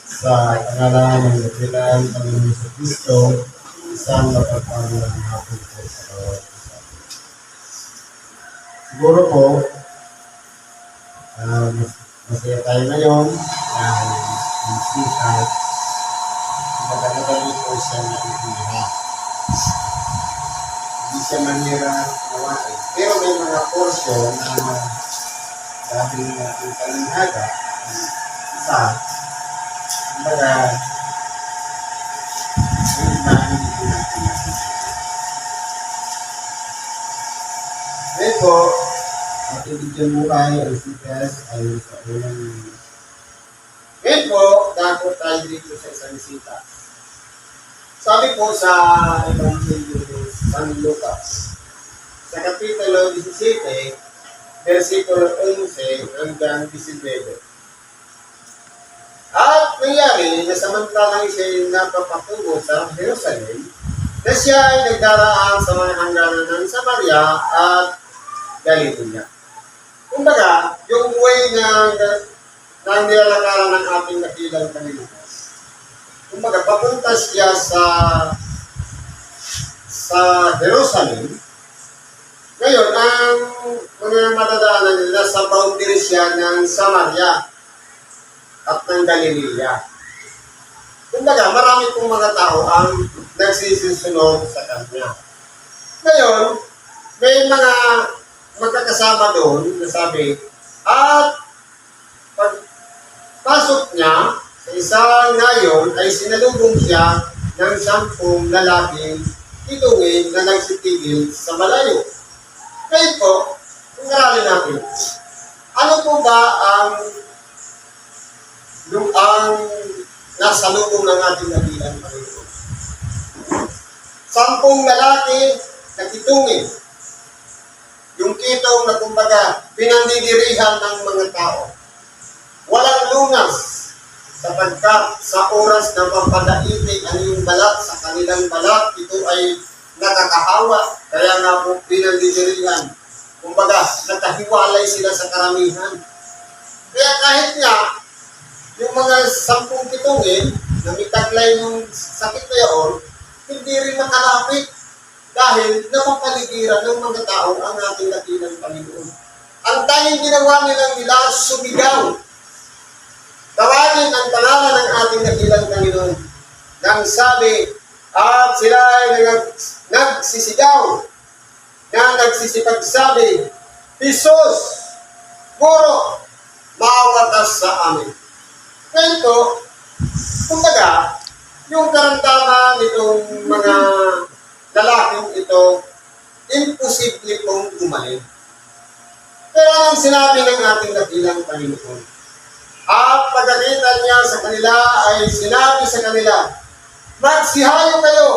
Sa pangalan ng dakilang Panginoon sa Kristo, isang mapagpalang hapon po sa bawat isa. Siguro po, masaya tayo ngayon dahil ang sikat, magandang po siya na itinira. Hindi siya manira nawain. Pero may mga portion na dahil natin kalinhaga, isa, kumbaga, yung iba hindi ko natin nakikita. Ito, ang ibigyan buhay, ang sikas, ay sa unang ngayon po, dakot tayo dito sa isang sita. Sabi po sa Evangelio ni San Lucas, sa Kapitulo 17, versikulo 11 hanggang 19. At nangyari na samantalang siya napapatungo sa Jerusalem, na siya ay nagdaraan sa mga hangganan ng Samaria at Galilea. Kumbaga, yung way na nilalakaran ng ating dakilang Panginoon. Kumbaga, papunta siya sa Jerusalem. Ngayon, ang mga matadaanan nila sa boundary siya ng Samaria at ng Galilea. Kumbaga, marami pong mga tao ang nagsisisunod sa kanya. Ngayon, may mga magkakasama doon na sabi, at pagpasok niya sa isang ngayon ay sinalubong siya ng 10 lalaking itungin na nagsitigil sa malayo. Ngayon po, kung aralin natin, ano po ba ang nasa lubong ng ating dakilang Panginoon? 10 lalaki nagtitungin. Yung kitong na kumbaga pinandidirihan ng mga tao. Walang lunas sapagkat sa oras na pampadaigdig ang iyong balat sa kanilang balat, ito ay nakakahawa. Kaya nga po pinandidirihan. Kumbaga, nakahiwalay sila sa karamihan. Kaya kahit nga, yung mga 10 kitungin na may taglay ng sakit na yun, hindi rin makalapit dahil napapaligiran ng mga tao ang ating dakilang Panginoon. Ang tanging ginawa nila sumigaw. Tawagin ang pangalan ng ating dakilang Panginoon. Nang sabi, at sila ay nagsisigaw, na nagsisipagsabi, Jesus, Guro, maawatas sa amin. Ganito, kumbaga, yung karamdaman nitong mga lalaking ito, imposible pong gumaling. Pero ang sinabi ng ating dakilang Panginoon, at pagkakita niya sa kanila ay sinabi sa kanila, magsihayo kayo,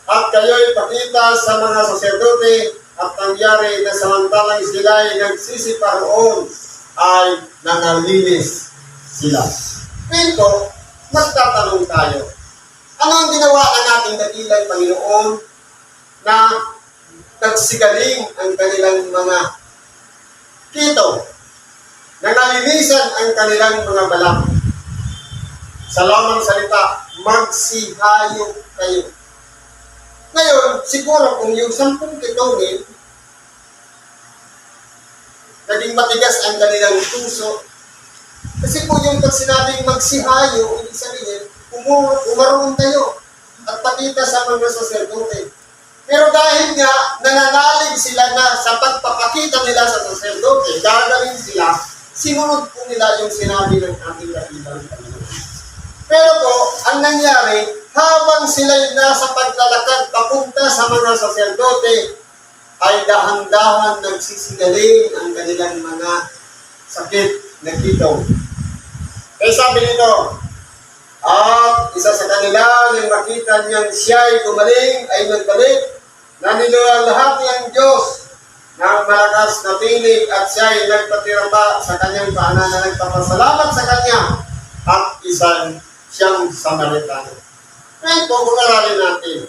at kayo'y pakita sa mga saserdote, at nangyari na samantalang sila ay nagsisiparoon, ay nangalinis sila. Ito, magtatanong tayo, ano ang ginawa ng ating dakilang Panginoon na nagsigaling ang kanilang mga kito, na nalinisan ang kanilang mga balat? Sa lamang salita, magsihayo kayo. Ngayon, siguro kung yung 10 kitungin, naging matigas ang kanilang puso, kasi po yung pag sinabing magsihayo, ibig sabihin, umarunong tayo at pakita sa mga saserdote. Pero dahil nga nananalig sila na sa pagpapakita nila sa saserdote, gagawin sila, sinunod po nila yung sinabi ng ating dakilang Panginoon. Pero po, ang nangyari, habang sila'y nasa paglalakad papunta sa mga saserdote, ay dahan-dahan nagsisigaling ang kanilang mga sakit na kito. Kaya sabi nito, at isa sa kanila nang makita niyang siya'y gumaling ay nagbalik, na nilalahati ang Diyos ng malakas na tinig at siya'y nagpatirapa sa kanyang paanan na nagpapasalamat sa kanya at siyang Samaritano. Ngayon po, kung aralin natin,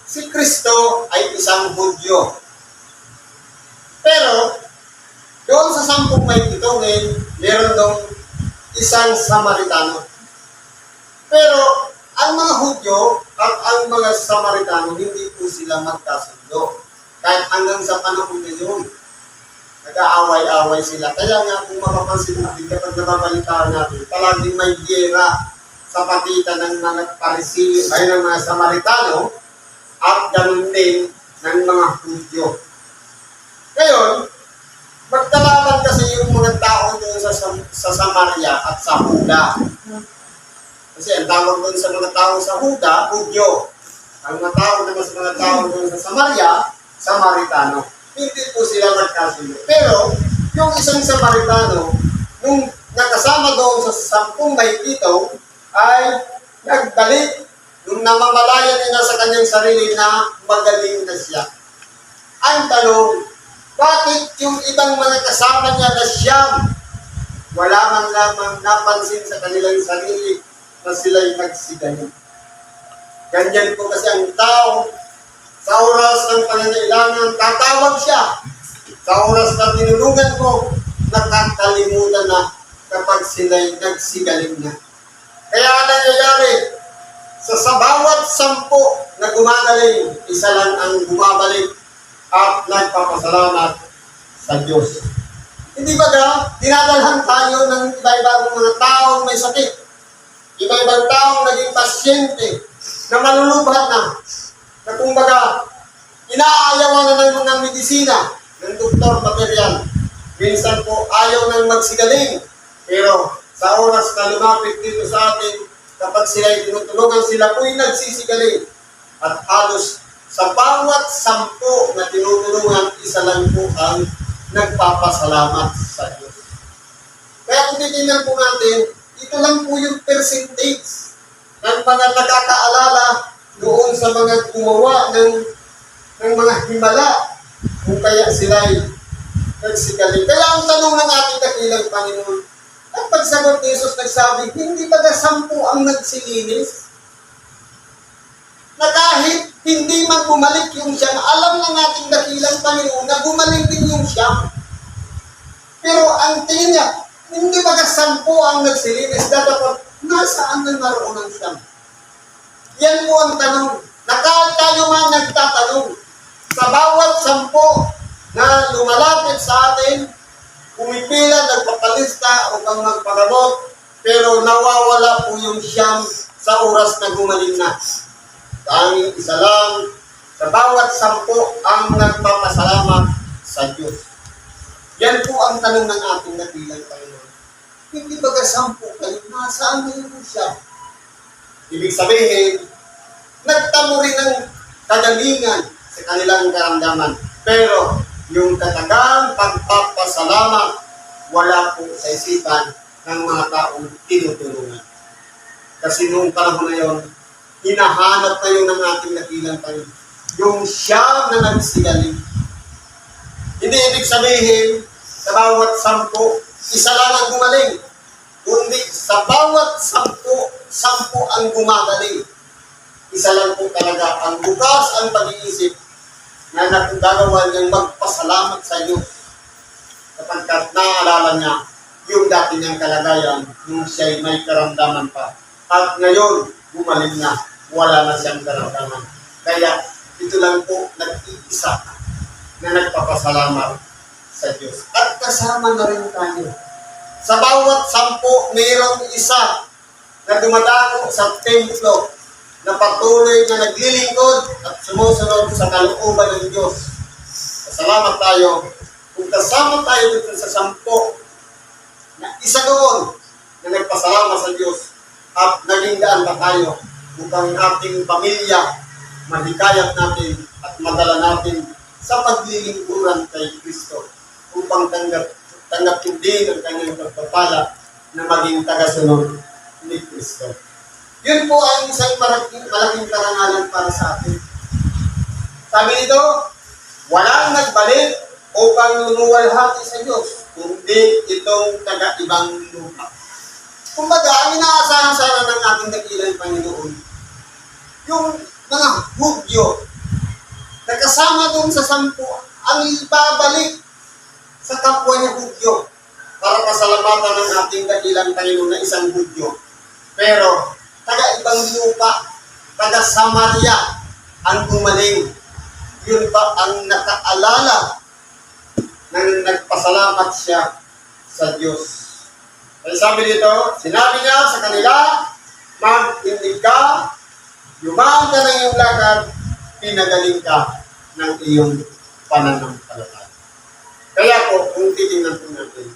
si Kristo ay isang Hudyo. Pero, 10 may pitungin, meron dong isang Samaritano. Pero ang mga Hudyo at ang mga Samaritano, hindi po sila magkasundo. Kahit hanggang sa panahon ngayon, nag-aaway-aaway sila. Kaya nga kung mapapansin natin, kapag nababalitaan natin, palaging may giyera sa pagitan ng mga Pariseo ay ng mga Samaritano at ganun din ng mga Hudyo. Ngayon, magkalaban kasi yung mga tao doon sa Samaria at sa Huda. Kasi ang tawag doon sa mga tao sa Huda, Hudyo. Ang mga tao naman sa mga tao doon sa Samaria, Samaritano. Hindi po sila magkasundo. Pero, yung isang Samaritano, nung nakasama doon sa 10 may pito, ay nagbalik nung namamalayan niya sa kanyang sarili na magaling na siya. Ang tanong, bakit yung ibang mga kasama niya na siyam, wala man lamang napansin sa kanilang sarili na sila'y nagsigayon? Ganyan po kasi ang tao, sa oras ng pangangailangan, tatawag siya. Sa oras na tinulungan mo, nakakalimutan na kapag sila'y nagsigaling na. Kaya nangyayari, sa bawat 10 na gumagaling, isa lang ang bumabalik at nagpapasalamat sa Diyos. Hindi ba dinadalhan tayo ng iba-ibang mga taong may sakit, iba-ibang taong naging pasyente, na malulubhan na kumbaga, inaayawan na ng mga medisina, ng doktor material. Minsan po, ayaw nang magsigaling. Pero sa oras na lumapit dito sa atin, kapag sila'y tinutulungan, sila po'y nagsisigaling. At halos sa bawat 10 na tinutulungan, isa lang po ang nagpapasalamat sa Diyos. Kaya kung titignan po natin, ito lang po yung percentage ng mga nakakaalala doon sa mga gumawa ng mga himala kung kaya sila'y nagsigaling. Kaya ang tanong ng ating dakilang Panginoon, at pagsagot ni Jesus nagsabi, hindi ba 10 ang nagsilinis? Na kahit hindi man bumalik yung siyam, alam ng ating dakilang Panginoon na bumalik din yung siyam. Pero ang tingin niya, hindi ba 10 ang nagsilinis? Dapat nasaan na naroon ang siyam? Yan po ang tanong. Tayo man nagtatanong. Sa bawat 10 na lumalapit sa atin, pumipila, nagpapalista upang magpagamot, pero nawawala po yung siyam sa oras na gumaling na. Tanging isa lang, sa bawat 10 ang nagpapasalamat sa Diyos. Yan po ang tanong ng ating dakilang Panginoon. Hindi ba 10 kayo? Nasaan na yung siyam? Ibig sabihin, nagtamo rin ng kagalingan sa kanilang karamdaman. Pero, yung katagang pagpapasalamat, wala po sa isipan ng mga taong tinutulungan. Kasi noong panahon na yun, hinahanap na yun ng ating dakilang Panginoon. Yung siyam na nagsigaling. Hindi ibig sabihin, sa bawat 10, isa lang ang gumaling. Kundi sa bawat 10 ang gumagaling. Isa lang po talaga ang bukas ang pag-iisip na nagagawa niyang magpasalamat sa Diyos. Kapagkat naaalala niya yung dati niyang kalagayan nung siya'y may karamdaman pa. At ngayon, gumaling na, wala na siyang karamdaman. Kaya ito lang po nag-iisa na nagpapasalamat sa Diyos. At kasama na rin tayo. Sa bawat 10, mayroong isa na dumadako sa templo na patuloy na naglilingkod at sumusunod sa kalooban ng Diyos. Salamat tayo kung kasama tayo dito sa 10 na isa doon na nagpasalamat sa Diyos at naging daan pa tayo upang ating pamilya mahikayat natin at madala natin sa paglilingkuran kay Kristo upang tanggapin din ang kanyang pagpapala na maging tagasunod ni Kristo. Yun po ang isang malaking karangalan para sa atin. Sabi nito, walang nagbalik upang lumuwalhati sa Diyos, kundi itong taga-ibang lupa. Kumbaga, ang inaasahan sana ng ating dakilang Panginoon, yung mga Hudyo na kasama doon sa 10, ang ibabalik sa kapwa niya Hudyo para pasalamatan ng ating dakilang Panginoon na isang Hudyo. Pero, taga-ibang lupa, taga-Samaria ang gumaling. Yun pa ang nakaalala na nagpasalamat siya sa Diyos. Kaya sabi dito, sinabi niya sa kanila, mag-indig ka, yumaon ka ng iyong lakad, pinagaling ka ng iyong pananampalataya. Kaya po, kung titingnan po natin,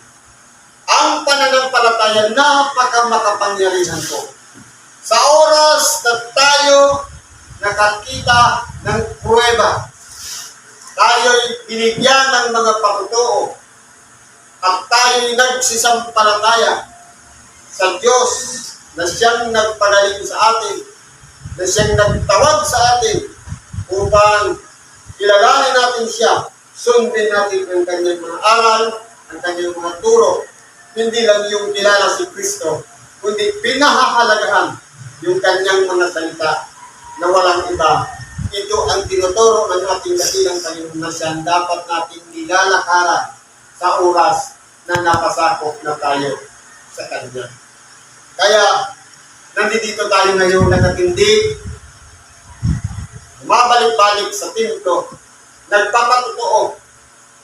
ang pananampalataya, napaka-makapangyarihan po. Sa oras na tayo nakakita ng pruweba, tayo'y binigyan ng mga patutuo, at tayo'y nagsisampalataya sa Diyos na siyang nagpagaling sa atin, na siyang nagtawag sa atin upang kilalanin natin siya, sundin natin ang kanyang mga aral, ang kanyang mga turo. Hindi lang yung kilala si Kristo, kundi pinahahalagahan yung kanyang mga salita na walang iba. Ito ang tinuturo ng ating dakilang Panginoon na siyang dapat nating nilalakaran sa oras na napasakop na tayo sa Kanya. Kaya, nandito tayo ngayon nakatindig, bumabalik-balik sa templo, nagpapatutuo,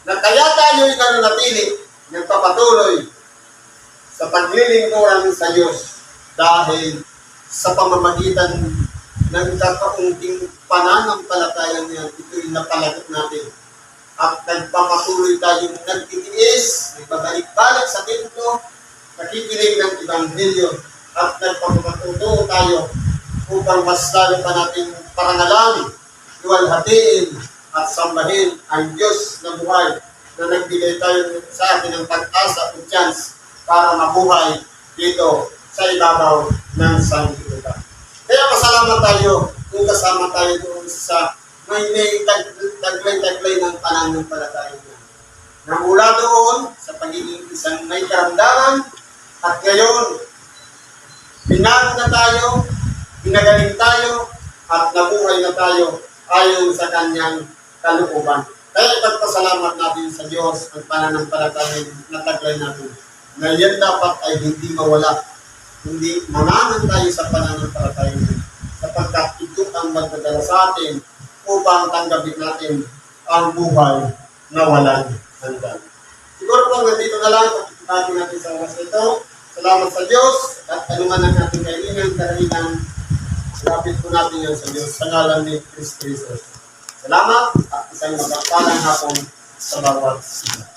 na kaya tayo'y nananatili, nagpapatuloy sa paglilingkuran sa Diyos dahil sa pamamagitan ng kakaunting pananampalataya niya, ito'y napalagot natin. At nagpapatuloy tayong nagtitiis, nagbabalik-balik sa templo, nakikinig ng Ebanghelyo, at nagpapatutuo tayo upang mas lalo pa natin parangalangin, luwalhatiin, at sambahin ang Diyos na buhay na nagbigay tayo sa atin ng pag-asa o chance para mabuhay dito sa ibabaw ng sanlibutan. Kaya pasalamat tayo kung kasama tayo doon sa may taglay-taglay ng pananampalataya niya. Na mula doon sa pagiging isang may karamdaman at ngayon, pinag na tayo, pinagaling tayo, at nabuhay na tayo ayon sa kanyang kalooban. Kaya ipagpasalamat natin sa Diyos ang pananampalataya na taglay natin. Na yan dapat ay hindi mawala. Hindi mananan tayo sa pananampalataya natin. Sapagkat ito ang magdadala sa atin upang tanggapin natin ang buhay na walang hanggan. Siguro po nandito na lang pagkikitabi natin sa oras ito. Salamat sa Diyos at anuman ang ating kailangan, karahinan, lapit po natin yan sa Diyos sa ngalan ni Kristo Jesus. Salamat at isang magpapalang hapon sa bawat isa.